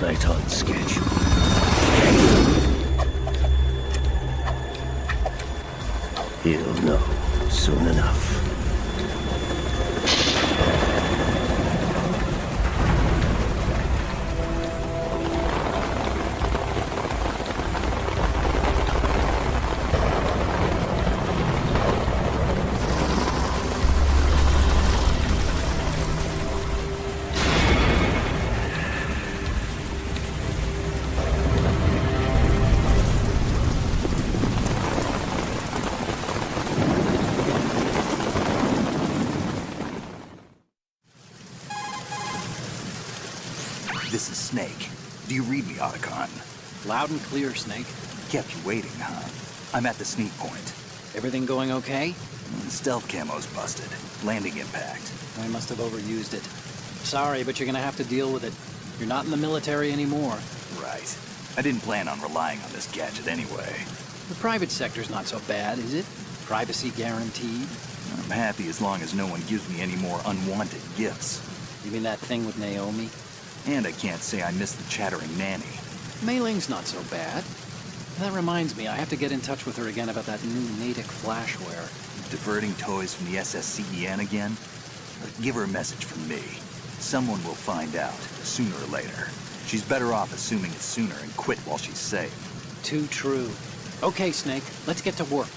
right on schedule. He'll know soon enough. This is Snake. Do you read me, Otacon? Loud and clear, Snake. Kept you waiting, huh? I'm at the sneak point. Everything going okay? Stealth camo's busted. Landing impact. I must have overused it. Sorry, but you're gonna have to deal with it. You're not in the military anymore. Right. I didn't plan on relying on this gadget anyway. The private sector's not so bad, is it? Privacy guaranteed? I'm happy as long as no one gives me any more unwanted gifts. You mean that thing with Naomi? And I can't say I miss the chattering nanny. Mei Ling's not so bad. That reminds me, I have to get in touch with her again about that new Natick flashware. Diverting toys from the SSCEN again? Give her a message from me. Someone will find out, sooner or later. She's better off assuming it sooner and quit while she's safe. Too true. Okay, Snake, let's get to work.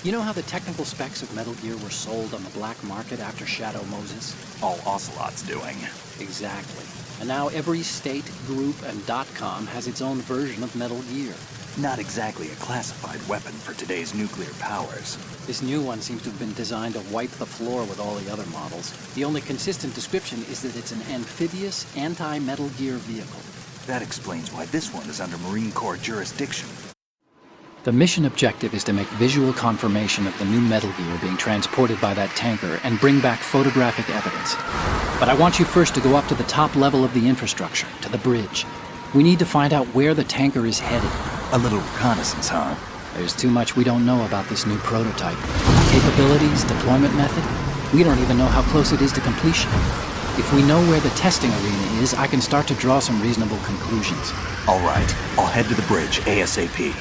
You know how the technical specs of Metal Gear were sold on the black market after Shadow Moses? All Ocelot's doing. Exactly. And now every state, group, and .com has its own version of Metal Gear. Not exactly a classified weapon for today's nuclear powers. This new one seems to have been designed to wipe the floor with all the other models. The only consistent description is that it's an amphibious, anti-Metal Gear vehicle. That explains why this one is under Marine Corps jurisdiction. The mission objective is to make visual confirmation of the new Metal Gear being transported by that tanker and bring back photographic evidence. But I want you first to go up to the top level of the infrastructure, to the bridge. We need to find out where the tanker is headed. A little reconnaissance, huh? There's too much we don't know about this new prototype. Capabilities, deployment method. We don't even know how close it is to completion. If we know where the testing arena is, I can start to draw some reasonable conclusions. All right, I'll head to the bridge ASAP.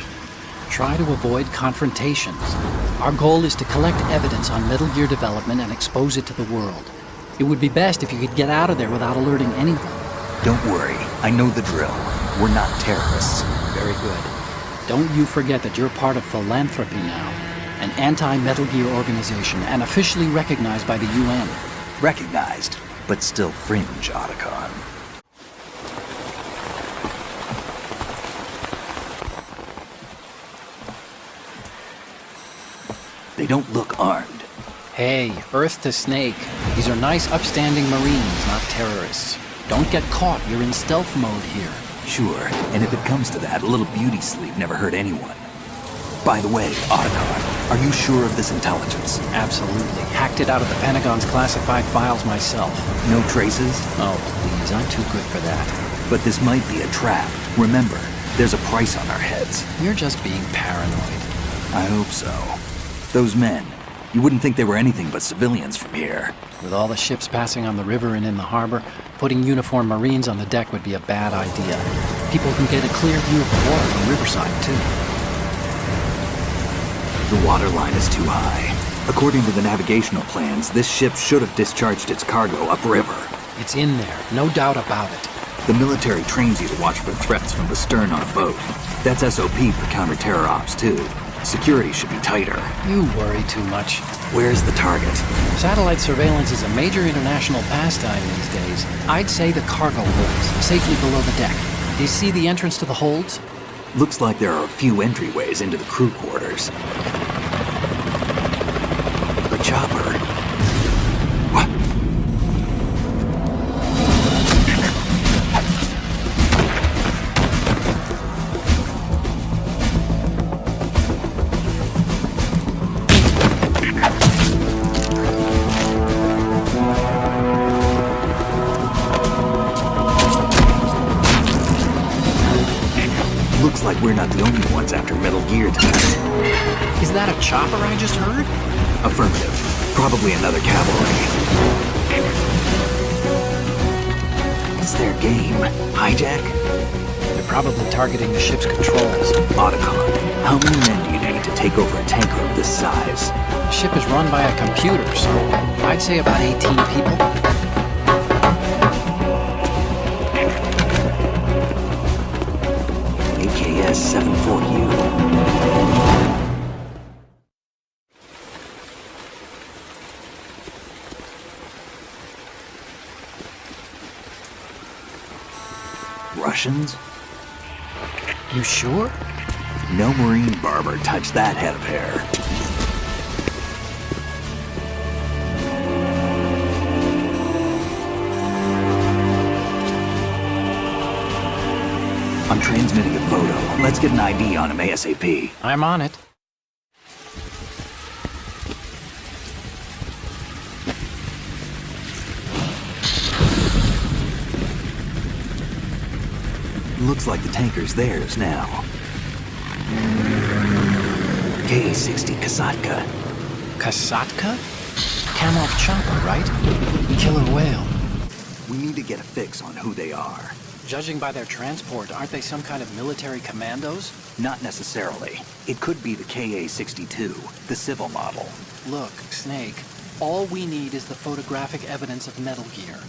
Try to avoid confrontations. Our goal is to collect evidence on Metal Gear development and expose it to the world. It would be best if you could get out of there without alerting anyone. Don't worry, I know the drill. We're not terrorists. Very good. Don't you forget that you're part of Philanthropy now, an anti-Metal Gear organization and officially recognized by the UN. Recognized, but still fringe, Otacon. They don't look armed. Hey, Earth to Snake. These are nice, upstanding Marines, not terrorists. Don't get caught. You're in stealth mode here. Sure, and if it comes to that, a little beauty sleep never hurt anyone. By the way, Otacon, are you sure of this intelligence? Absolutely. Hacked it out of the Pentagon's classified files myself. No traces? Oh, please, I'm too good for that. But this might be a trap. Remember, there's a price on our heads. You're just being paranoid. I hope so. Those men, you wouldn't think they were anything but civilians from here. With all the ships passing on the river and in the harbor, putting uniformed Marines on the deck would be a bad idea. People can get a clear view of the water from Riverside, too. The water line is too high. According to the navigational plans, this ship should have discharged its cargo upriver. It's in there, no doubt about it. The military trains you to watch for threats from the stern on a boat. That's SOP for counter-terror ops, too. Security should be tighter. You worry too much. Where's the target? Satellite surveillance is a major international pastime these days. I'd say the cargo holds, safely below the deck. Do you see the entrance to the holds? Looks like there are a few entryways into the crew quarters. A chopper. What? Looks like we're not the only ones after Metal Gear tonight. Is that a chopper I just heard? Affirmative. Probably another cavalry. It's their game. Hijack? They're probably targeting the ship's controls. Otacon, how many men do you need to take over a tanker of this size? The ship is run by a computer, so I'd say about 18 people. AKS 74U. Russians? You sure? No Marine barber touched that head of hair. I'm transmitting a photo. Let's get an ID on him ASAP. I'm on it. Looks like the tanker's theirs now. KA-60 Kasatka. Kasatka? Kamov chopper, right? Killer whale. We need to get a fix on who they are. Judging by their transport, aren't they some kind of military commandos? Not necessarily. It could be the KA-62, the civil model. Look, Snake, all we need is the photographic evidence of Metal Gear.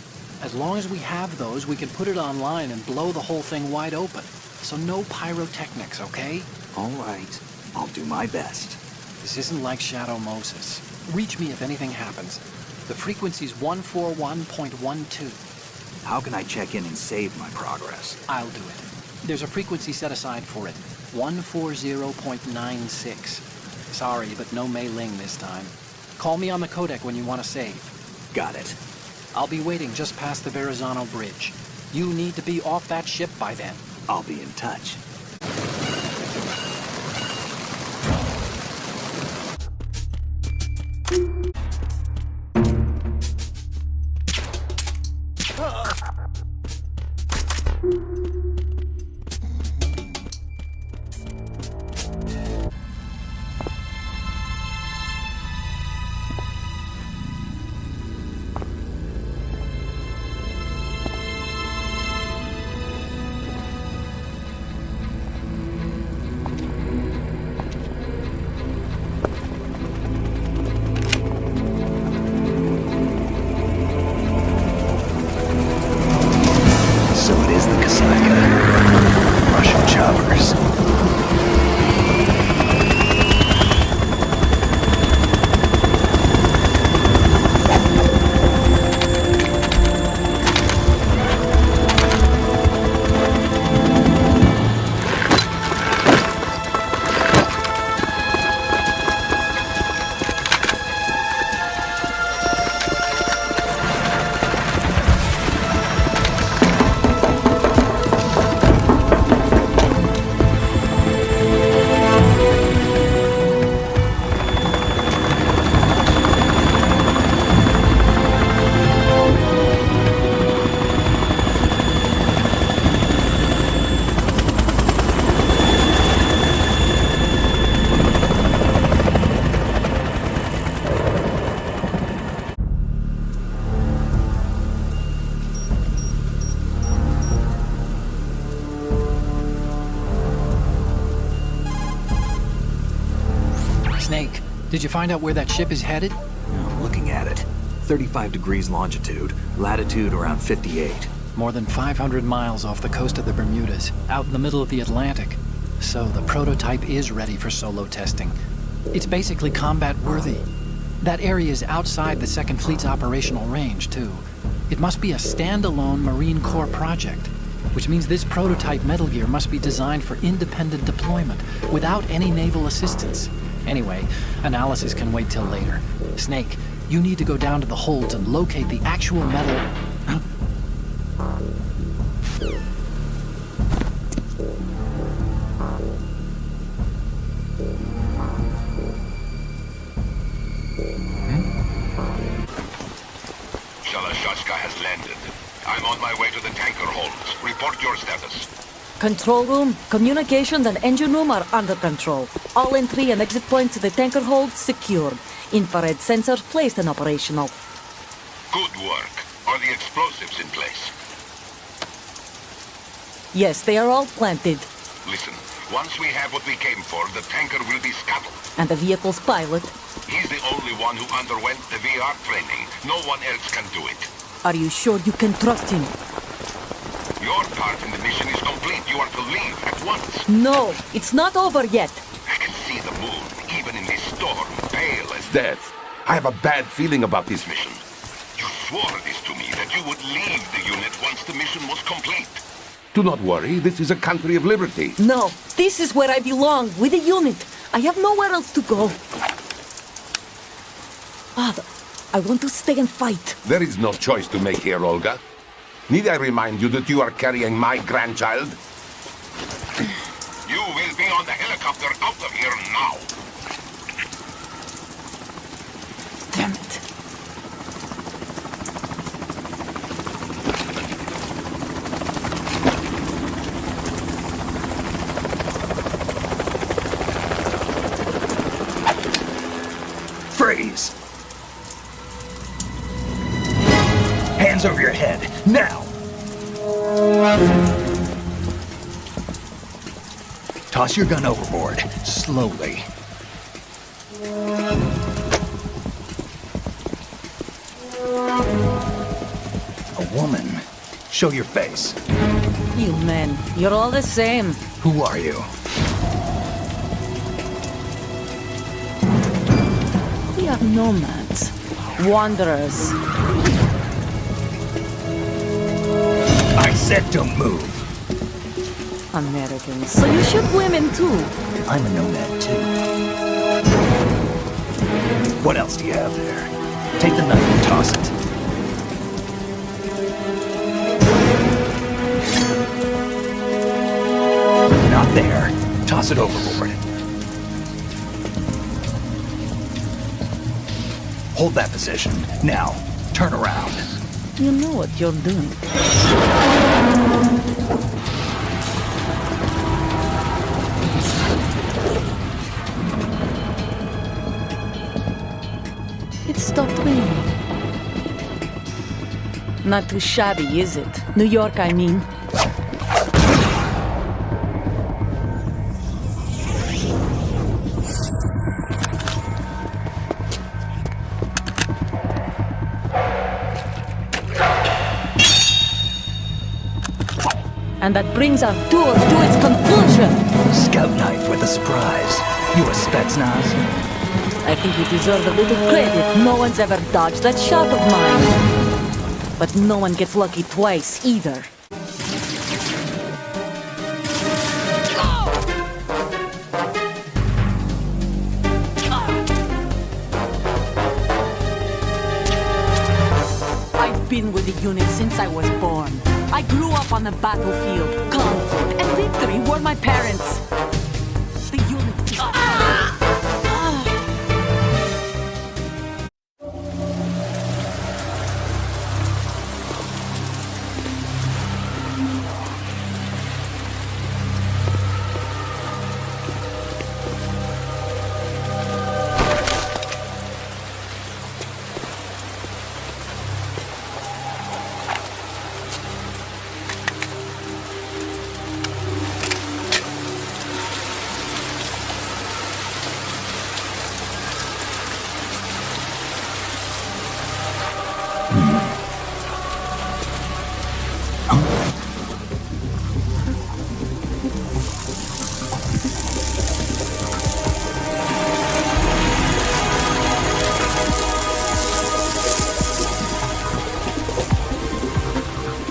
As long as we have those, we can put it online and blow the whole thing wide open. So no pyrotechnics, okay? All right. I'll do my best. This isn't like Shadow Moses. Reach me if anything happens. The frequency's 141.12. How can I check in and save my progress? I'll do it. There's a frequency set aside for it. 140.96. Sorry, but no Mei Ling this time. Call me on the codec when you want to save. Got it. I'll be waiting just past the Verrazano Bridge. You need to be off that ship by then. I'll be in touch. Snake, did you find out where that ship is headed? Oh, looking at it. 35 degrees longitude, latitude around 58. More than 500 miles off the coast of the Bermudas, out in the middle of the Atlantic. So the prototype is ready for solo testing. It's basically combat-worthy. That area is outside the Second Fleet's operational range, too. It must be a standalone Marine Corps project, which means this prototype Metal Gear must be designed for independent deployment, without any naval assistance. Anyway, analysis can wait till later. Snake, you need to go down to the holds and locate the actual metal... Shalashaska has landed. I'm on my way to the tanker holds. Report your status. Control room, communications and engine room are under control. All entry and exit points to the tanker hold secured. Infrared sensors placed and operational. Good work. Are the explosives in place? Yes, they are all planted. Listen, once we have what we came for, the tanker will be scuttled. And the vehicle's pilot. He's the only one who underwent the VR training. No one else can do it. Are you sure you can trust him? Your part in the mission is complete. You are to leave at once. No, it's not over yet. I can see the moon, even in this storm, pale as death. Death. I have a bad feeling about this mission. You swore this to me, that you would leave the unit once the mission was complete. Do not worry, this is a country of liberty. No, this is where I belong, with the unit. I have nowhere else to go. Father, I want to stay and fight. There is no choice to make here, Olga. Need I remind you that you are carrying my grandchild? You will be on the helicopter out of here now. Damn it. Freeze! Hands over your head, now! Toss your gun overboard, slowly. A woman. Show your face. You men, you're all the same. Who are you? We are nomads. Wanderers. I said don't move. Americans. So you shoot women too. I'm a nomad too. What else do you have there? Take the knife and toss it. Not there. Toss it overboard. Hold that position. Now, turn around. You know what you're doing. It stopped raining. Not too shabby, is it? New York, I mean. And that brings our tour to its conclusion. Scout knife with a surprise. You a Spetsnaz? I think you deserve a little credit. No one's ever dodged that shot of mine. But no one gets lucky twice, either. I've been with the unit since I was born. I grew up on the battlefield. Conflict and victory were my parents. The unit...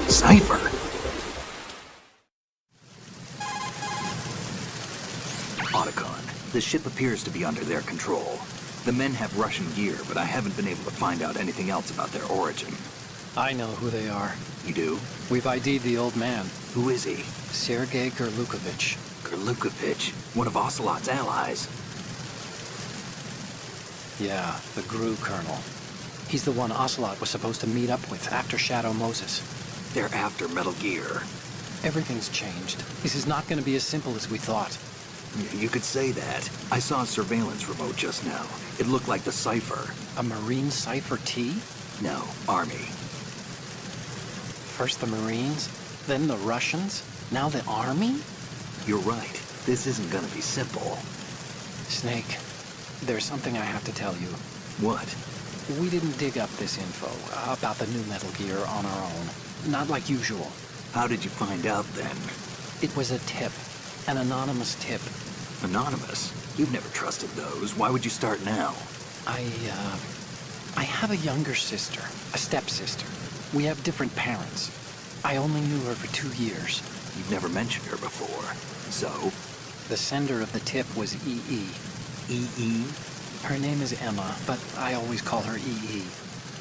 Cipher. Otacon. The ship appears to be under their control. The men have Russian gear, but I haven't been able to find out anything else about their origin. I know who they are. You do? We've ID'd the old man, Who is he? Sergei Gerlukovich. Gerlukovich, one of Ocelot's allies. Yeah, the GRU colonel. He's the one Ocelot was supposed to meet up with after Shadow Moses. They're after Metal Gear. Everything's changed. This is not going to be as simple as we thought. You could say that. I saw a surveillance remote just now. It looked like the Cipher. A Marine Cipher T? No, Army. First the Marines, then the Russians? Now the army? You're right. This isn't gonna be simple. Snake, there's something I have to tell you. What? We didn't dig up this info about the new Metal Gear on our own. Not like usual. How did you find out then? It was a tip. An anonymous tip. Anonymous? You've never trusted those. Why would you start now? I have a younger sister, a stepsister. We have different parents. I only knew her for 2 years. You've never mentioned her before. So? The sender of the tip was EE. E.E.? Her name is Emma, but I always call her EE.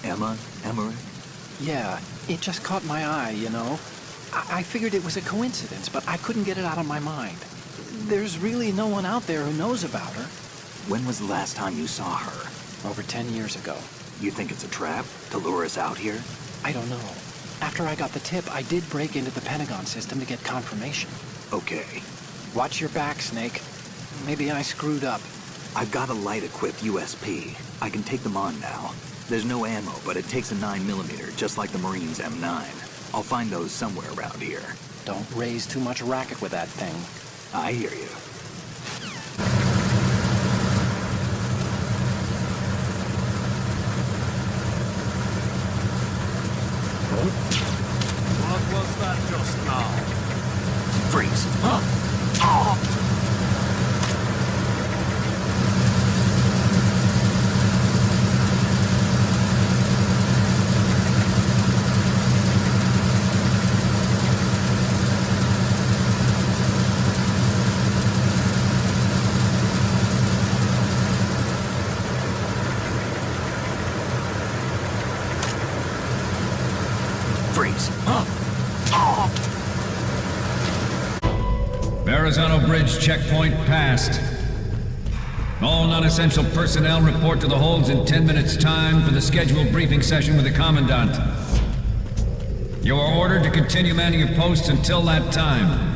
Emma? Emmerich? Yeah, it just caught my eye, you know? I figured it was a coincidence, but I couldn't get it out of my mind. There's really no one out there who knows about her. When was the last time you saw her? Over 10 years ago. You think it's a trap to lure us out here? I don't know. After I got the tip, I did break into the Pentagon system to get confirmation. Okay. Watch your back, Snake. Maybe I screwed up. I've got a light-equipped USP. I can take them on now. There's no ammo, but it takes a 9mm, just like the Marines' M9. I'll find those somewhere around here. Don't raise too much racket with that thing. I hear you. What was that just now? Freeze. Huh? Freeze. Verrazano Bridge checkpoint passed. All non-essential personnel report to the holds in 10 minutes' time for the scheduled briefing session with the Commandant. You are ordered to continue manning your posts until that time.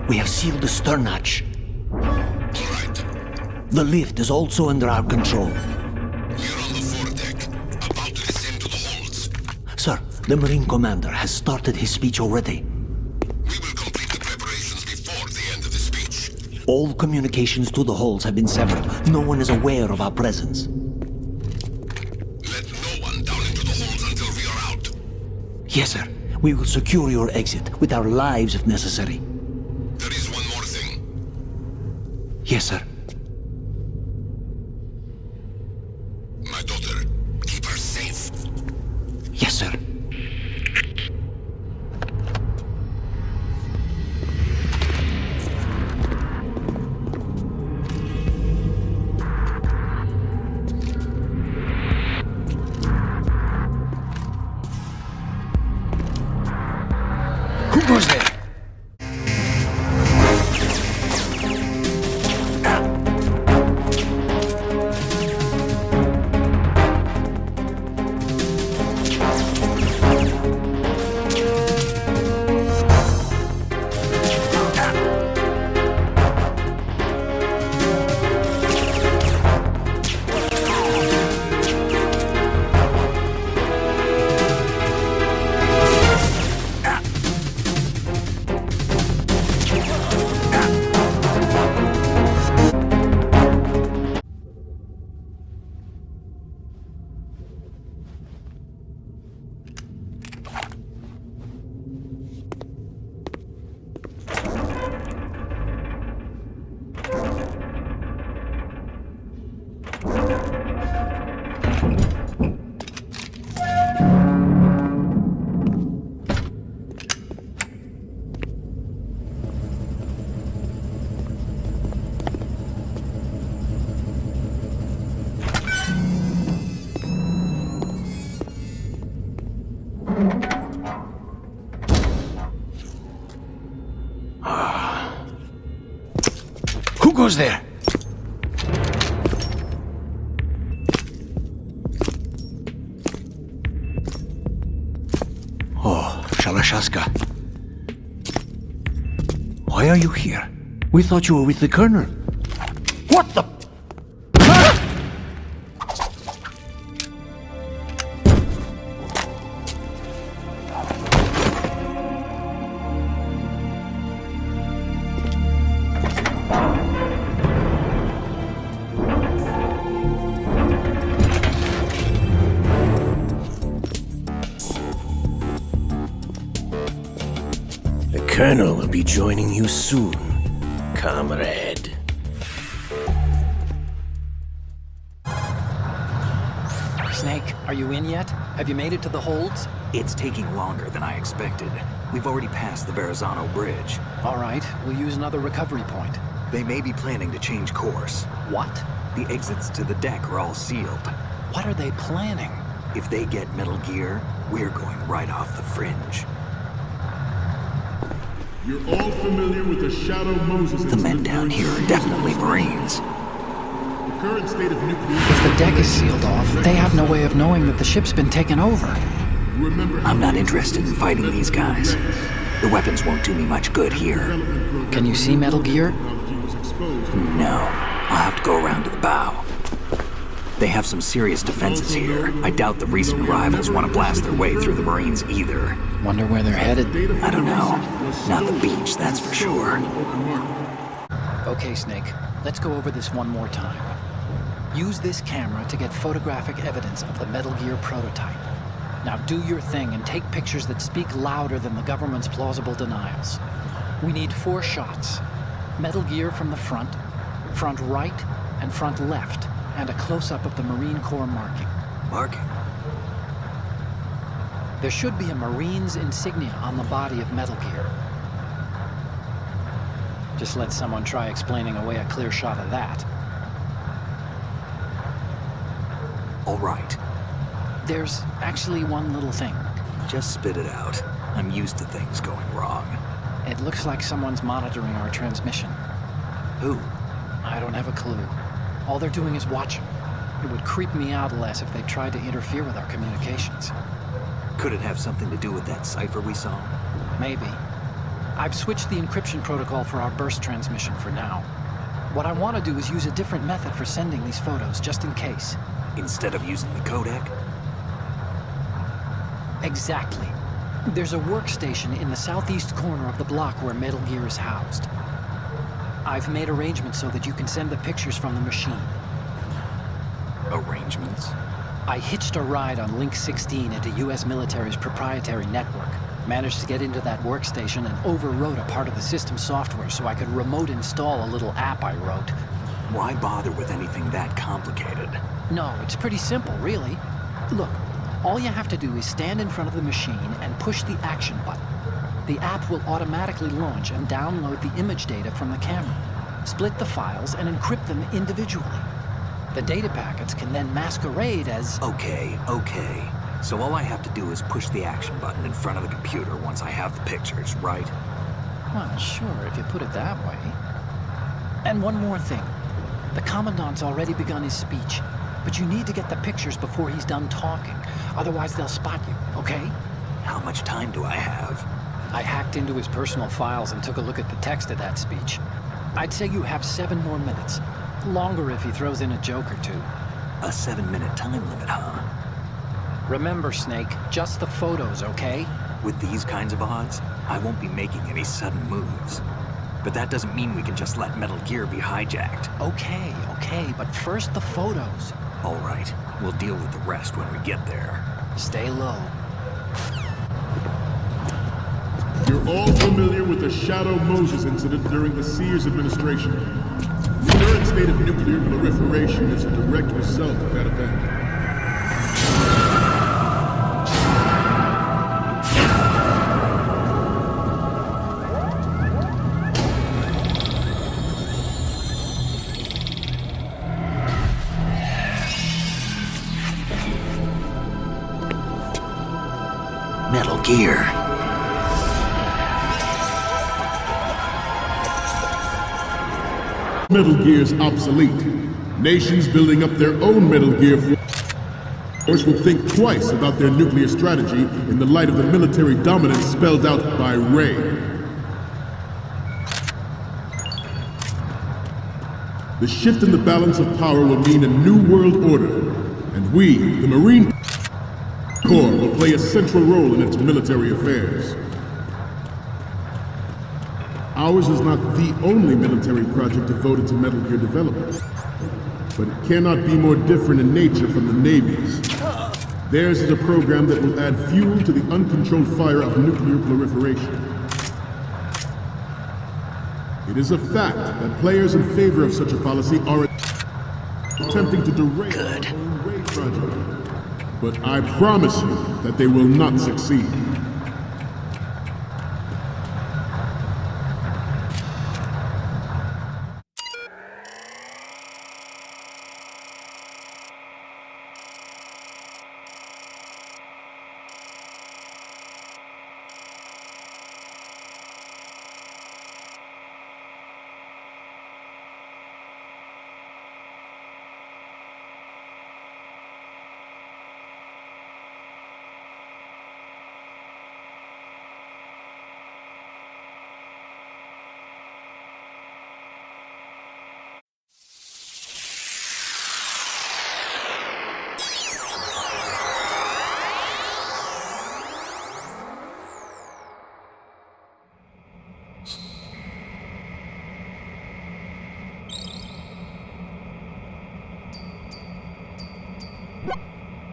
We have sealed the stern hatch. All right. The lift is also under our control. We're on the foredeck, about to descend to the holds. Sir, the Marine Commander has started his speech already. We will complete the preparations before the end of the speech. All communications to the holds have been severed. No one is aware of our presence. Let no one down into the holds until we are out. Yes, sir. We will secure your exit with our lives if necessary. There is one more thing. Yes, sir. My daughter, keep her safe. Yes, sir. Who goes there? Who goes there? Oh, Shalashaska. Why are you here? We thought you were with the Colonel. What the... The Colonel will be joining you soon, comrade. Snake, are you in yet? Have you made it to the holds? It's taking longer than I expected. We've already passed the Verrazano Bridge. All right, we'll use another recovery point. They may be planning to change course. What? The exits to the deck are all sealed. What are they planning? If they get Metal Gear, we're going right off the fringe. You're all familiar with the Shadow Moses The men down here are definitely Marines. The current state of nuclear... If the deck is sealed off, they have no way of knowing that the ship's been taken over. I'm not interested in fighting these guys. The weapons won't do me much good here. Can you see Metal Gear? No. I'll have to go around to the bow. They have some serious defenses here. I doubt the recent arrivals want to blast their way through the Marines either. Wonder where they're headed. I don't know. Not the beach, that's for sure. Okay, Snake. Let's go over this one more time. Use this camera to get photographic evidence of the Metal Gear prototype. Now do your thing and take pictures that speak louder than the government's plausible denials. We need 4 shots. Metal Gear from the front right, and front left, and a close-up of the Marine Corps marking. Marking? There should be a Marine's insignia on the body of Metal Gear. Just let someone try explaining away a clear shot of that. All right. There's actually one little thing. Just spit it out. I'm used to things going wrong. It looks like someone's monitoring our transmission. Who? I don't have a clue. All they're doing is watching. It would creep me out less if they tried to interfere with our communications. Could it have something to do with that cipher we saw? Maybe. I've switched the encryption protocol for our burst transmission for now. What I want to do is use a different method for sending these photos, just in case. Instead of using the codec? Exactly. There's a workstation in the southeast corner of the block where Metal Gear is housed. I've made arrangements so that you can send the pictures from the machine. Arrangements? I hitched a ride on Link 16 into U.S. military's proprietary network. Managed to get into that workstation and overwrote a part of the system software so I could remote install a little app I wrote. Why bother with anything that complicated? No, it's pretty simple, really. Look, all you have to do is stand in front of the machine and push the action button. The app will automatically launch and download the image data from the camera, split the files, and encrypt them individually. The data packets can then masquerade as... Okay. So all I have to do is push the action button in front of the computer once I have the pictures, right? Well, sure, if you put it that way. And one more thing. The Commandant's already begun his speech, but you need to get the pictures before he's done talking. Otherwise, they'll spot you, okay? How much time do I have? I hacked into his personal files and took a look at the text of that speech. I'd say you have 7 more minutes. Longer if he throws in a joke or two. A 7-minute time limit, huh? Remember, Snake, just the photos, okay? With these kinds of odds, I won't be making any sudden moves. But that doesn't mean we can just let Metal Gear be hijacked. Okay, but first the photos. All right, we'll deal with the rest when we get there. Stay low. You're all familiar with the Shadow Moses incident during the Sears administration. The current state of nuclear proliferation is a direct result of that event. Metal Gear. Metal Gear's obsolete. Nations building up their own Metal Gear force will think twice about their nuclear strategy in the light of the military dominance spelled out by Ray. The shift in the balance of power will mean a new world order, and we, the Marine Corps, will play a central role in its military affairs. Ours is not the only military project devoted to Metal Gear development, but it cannot be more different in nature from the Navy's. Theirs is a program that will add fuel to the uncontrolled fire of nuclear proliferation. It is a fact that players in favor of such a policy are attempting to derail the whole Ray project. But I promise you that they will not succeed.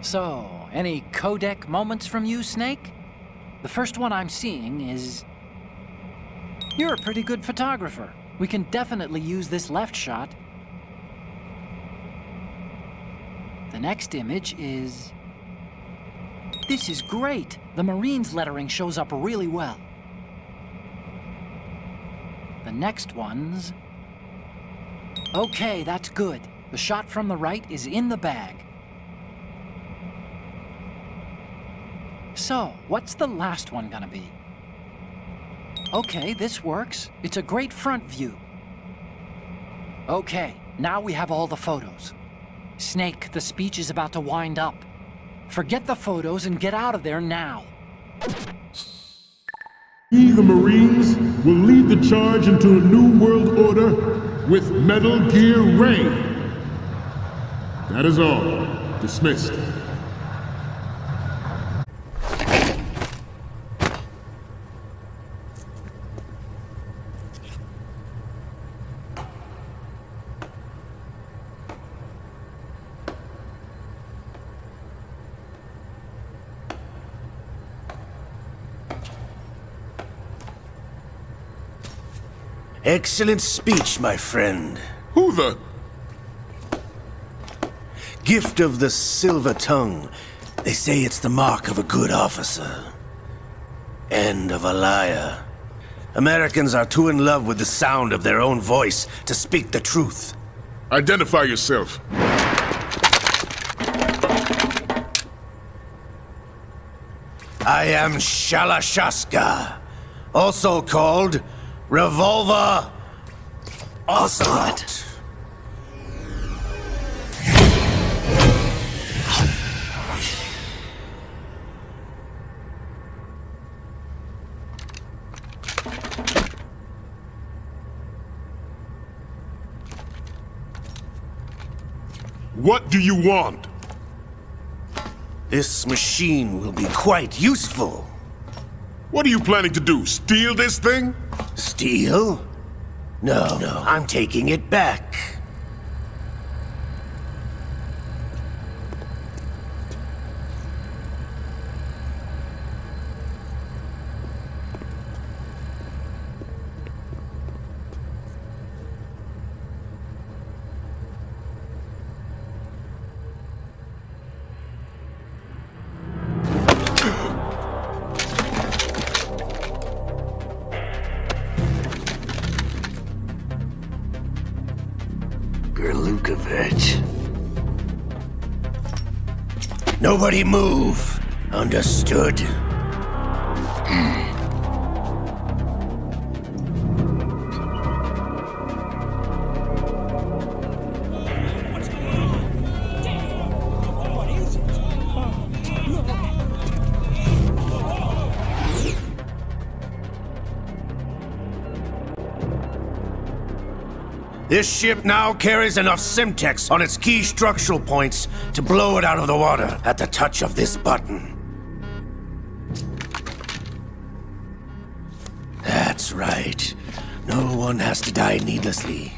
So, any codec moments from you, Snake? The first one I'm seeing is... You're a pretty good photographer. We can definitely use this left shot. The next image is... This is great! The Marines lettering shows up really well. The next one's... Okay, that's good. The shot from the right is in the bag. So, what's the last one gonna be? Okay, this works. It's a great front view. Okay, now we have all the photos. Snake, the speech is about to wind up. Forget the photos and get out of there now. We, the Marines, will lead the charge into a new world order with Metal Gear Ray. That is all. Dismissed. Excellent speech, my friend. Who the... Gift of the silver tongue. They say it's the mark of a good officer. And of a liar. Americans are too in love with the sound of their own voice to speak the truth. Identify yourself. I am Shalashaska, also called Revolver Ocelot. What do you want? This machine will be quite useful. What are you planning to do? Steal this thing? Steal? No, I'm taking it back. Nobody move. Understood? This ship now carries enough Simtex on its key structural points to blow it out of the water at the touch of this button. That's right. No one has to die needlessly.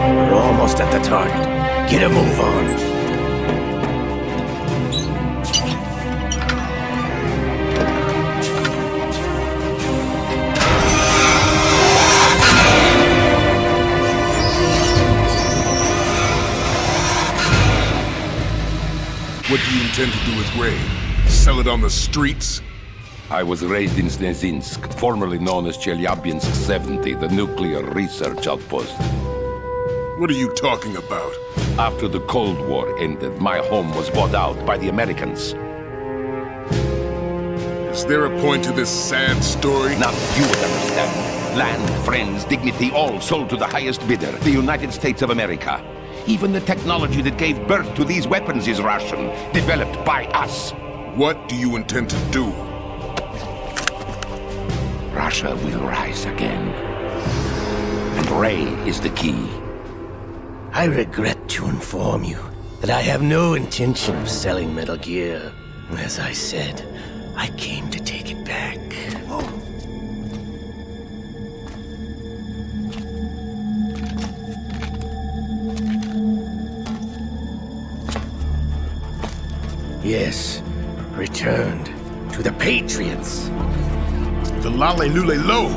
We're almost at the target. Get a move on. What do you intend to do with Ray? Sell it on the streets? I was raised in Snezinsk, formerly known as Chelyabinsk 70, the nuclear research outpost. What are you talking about? After the Cold War ended, my home was bought out by the Americans. Is there a point to this sad story? Now you would understand. Land, friends, dignity, all sold to the highest bidder, the United States of America. Even the technology that gave birth to these weapons is Russian, developed by us. What do you intend to do? Russia will rise again. And Ray is the key. I regret to inform you that I have no intention of selling Metal Gear. As I said, I came to take it back. Yes, returned to the Patriots. The Lale Lule Lo?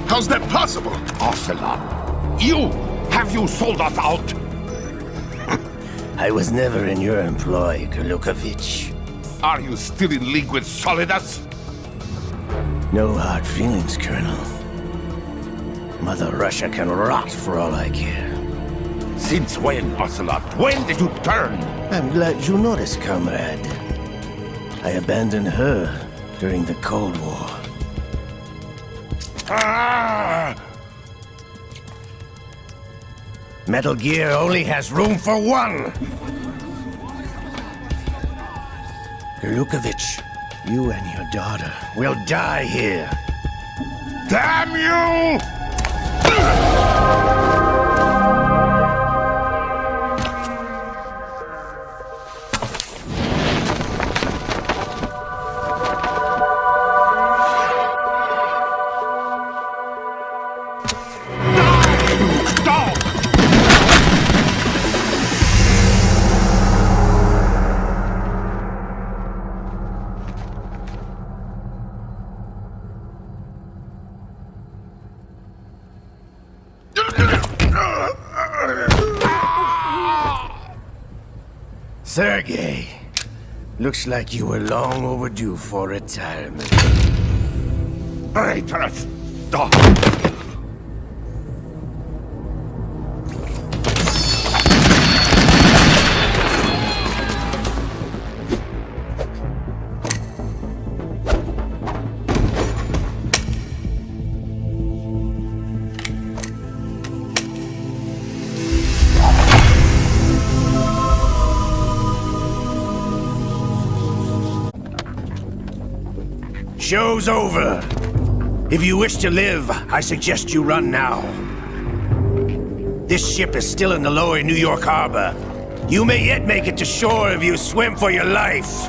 How's that possible? Ocelot, you! Have you sold us out? I was never in your employ, Golukovich. Are you still in league with Solidus? No hard feelings, Colonel. Mother Russia can rot for all I care. Since when, Ocelot? When did you turn? I'm glad you noticed, comrade. I abandoned her during the Cold War. Ah! Metal Gear only has room for one! Golukovich, you and your daughter will die here. Damn you! Sergei, looks like you were long overdue for retirement. Traitorous dog! Show's over. If you wish to live, I suggest you run now. This ship is still in the lower New York harbor. You may yet make it to shore if you swim for your life.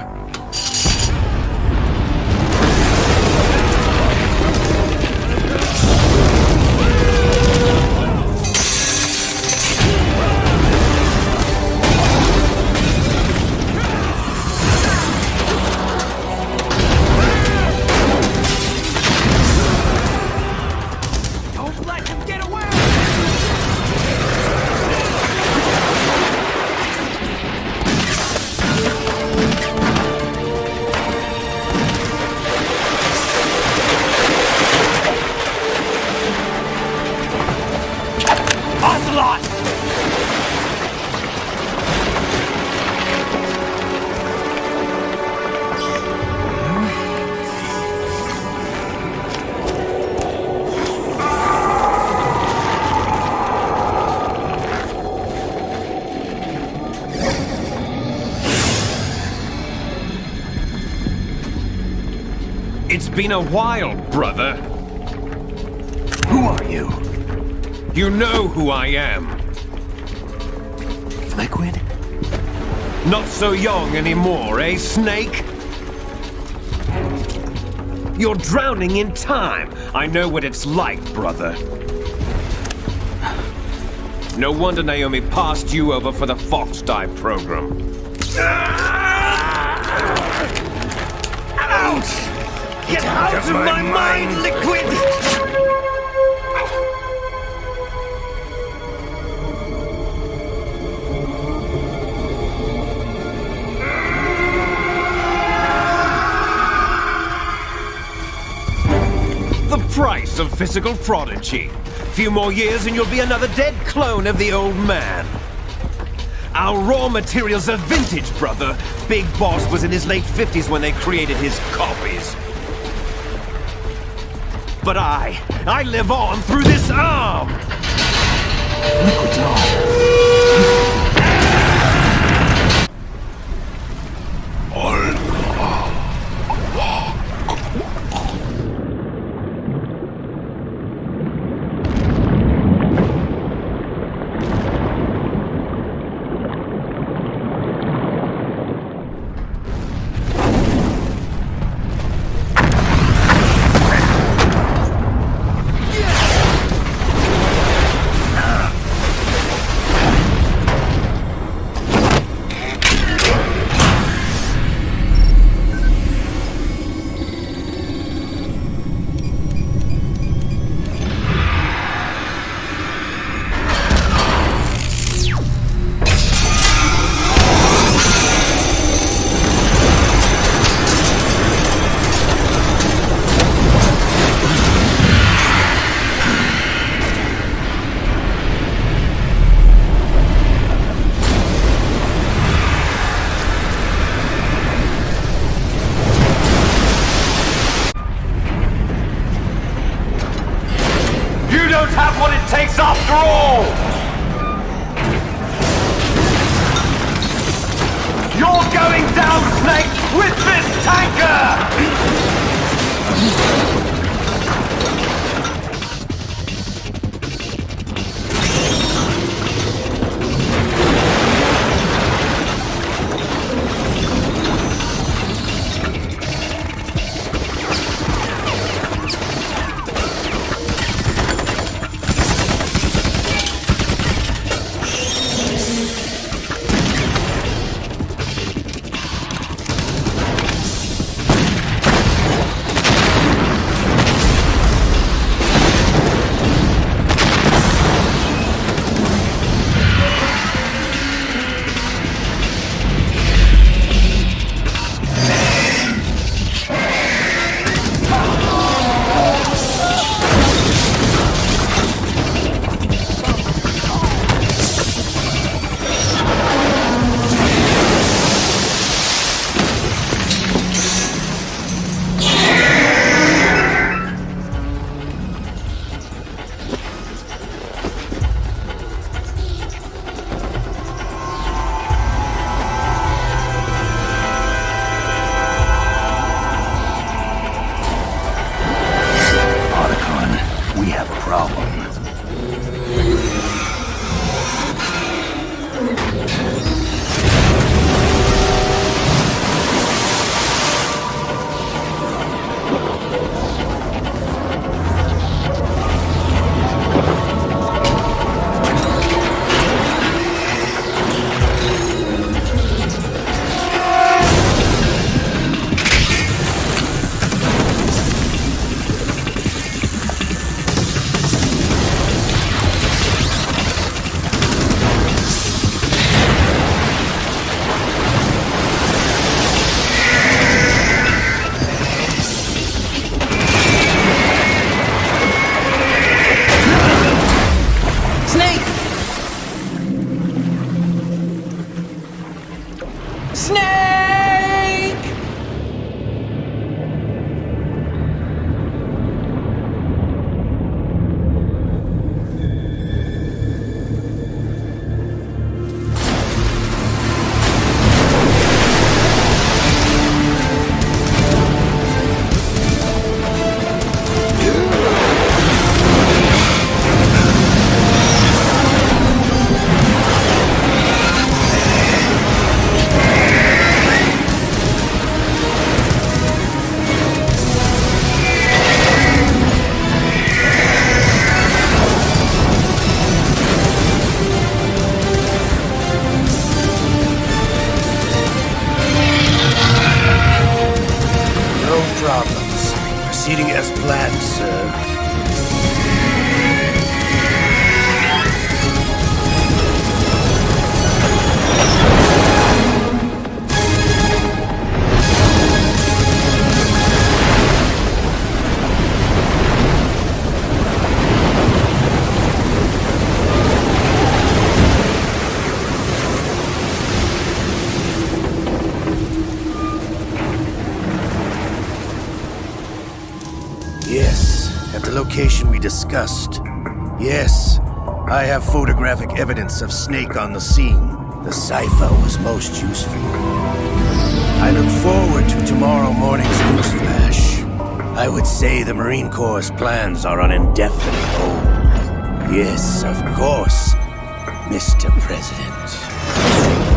It's been a while, brother. Who are you? You know who I am. Liquid? Not so young anymore, eh, Snake? You're drowning in time. I know what it's like, brother. No wonder Naomi passed you over for the Fox Dive program. Ouch! Get out of my mind, Liquid! The price of physical prodigy. Few more years and you'll be another dead clone of the old man. Our raw materials are vintage, brother. Big Boss was in his late 50s when they created his copies. But I live on through this arm! Liquid's arm. Have what it takes after all! You're going down, Snake, with this tanker! proceeding as planned, sir. Yes, at the location we discussed. Yes, I have photographic evidence of Snake on the scene. The cipher was most useful. I look forward to tomorrow morning's newsflash. I would say the Marine Corps' plans are on indefinite hold. Yes, of course, Mr. President.